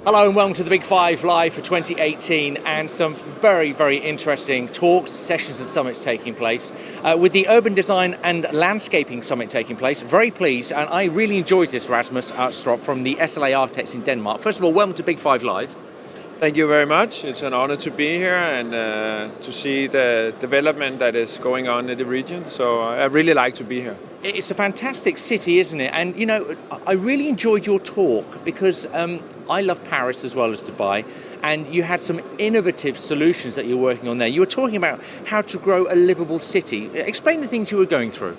Hello and welcome to the Big Five Live for 2018 and some very, very interesting talks, sessions and summits taking place with the Urban Design and Landscaping Summit taking place. Very pleased, and I really enjoyed this, Rasmus Strop from the SLA Architects in Denmark. First of all, welcome to Big Five Live. Thank you very much. It's an honor to be here and to see the development that is going on in the region. So I really like to be here. It's a fantastic city, isn't it? And you know, I really enjoyed your talk because I love Paris as well as Dubai, and you had some innovative solutions that you're working on there. You were talking about how to grow a livable city. Explain the things you were going through.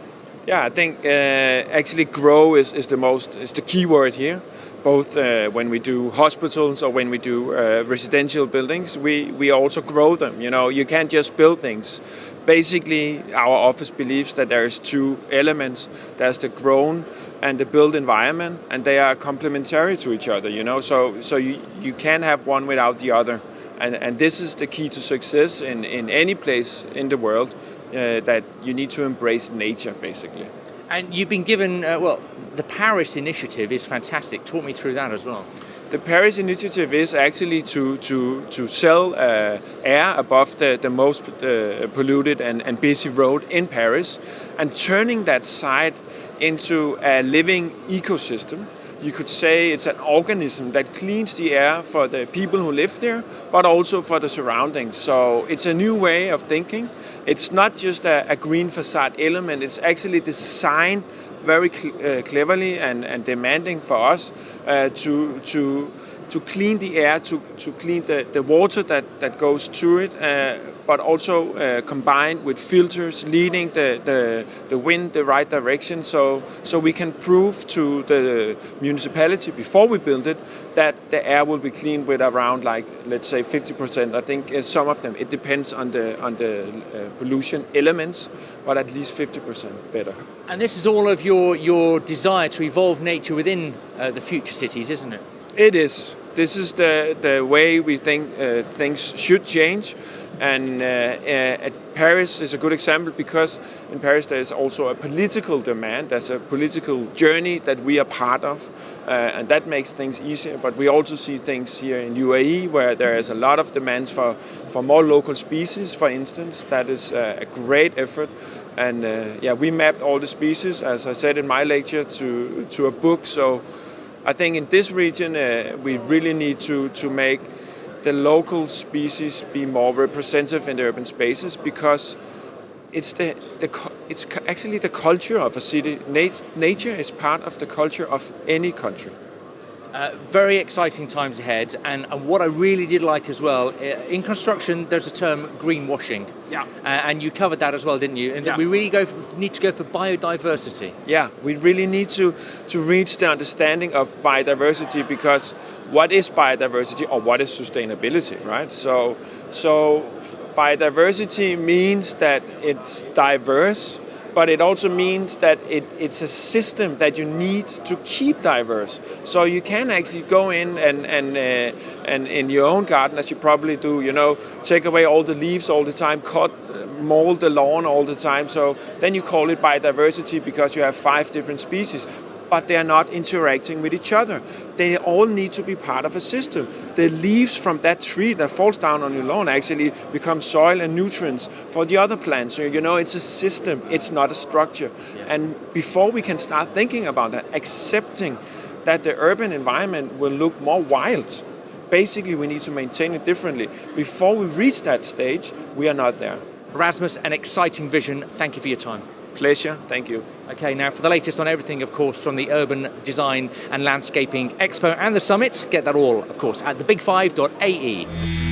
Yeah, I think actually grow is the key word here. Both when we do hospitals or when we do residential buildings, we also grow them. You know, you can't just build things. Basically, our office believes that there's two elements. There's the grown and the built environment, and they are complementary to each other. You know, so you can't have one without the other. And this is the key to success in any place in the world, that you need to embrace nature, basically. And you've been given, the Paris initiative is fantastic. Talk me through that as well. The Paris initiative is actually to sell air above the most polluted and busy road in Paris, and turning that site into a living ecosystem. You could say it's an organism that cleans the air for the people who live there, but also for the surroundings. So it's a new way of thinking. It's not just a green facade element, it's actually designed very cleverly and demanding for us to clean the air, to clean the water that goes through it, but also combined with filters leading the wind the right direction, so we can prove to the municipality before we build it that the air will be cleaned with around, like, let's say 50%. I think some of them, it depends on the pollution elements, but at least 50% better. And this is all of your desire to evolve nature within the future cities, isn't it? It is. This is the way we think things should change. And Paris is a good example because in Paris there is also a political demand. There's a political journey that we are part of, and that makes things easier. But we also see things here in UAE where there is a lot of demands for more local species, for instance. That is a great effort. And we mapped all the species, as I said in my lecture, to a book. So I think in this region we really need to make the local species be more representative in the urban spaces, because it's actually the culture of a city. Nature is part of the culture of any country. Very exciting times ahead, and what I really did like as well, in construction there's a term greenwashing. Yeah. And you covered that as well, didn't you? And that we really need to go for biodiversity. Yeah, we really need to reach the understanding of biodiversity, because what is biodiversity or what is sustainability, right? So biodiversity means that it's diverse, but it also means that it's a system that you need to keep diverse. So you can actually go in and in your own garden, as you probably do, you know, take away all the leaves all the time, mold the lawn all the time. So then you call it biodiversity because you have 5 different species, but they are not interacting with each other. They all need to be part of a system. The leaves from that tree that falls down on your lawn actually become soil and nutrients for the other plants. So, you know, it's a system, it's not a structure. Yeah. And before we can start thinking about that, accepting that the urban environment will look more wild, basically we need to maintain it differently. Before we reach that stage, we are not there. Rasmus, an exciting vision. Thank you for your time. Pleasure, thank you. Okay, now for the latest on everything, of course, from the Urban Design and Landscaping Expo and the Summit, get that all, of course, at thebig5.ae.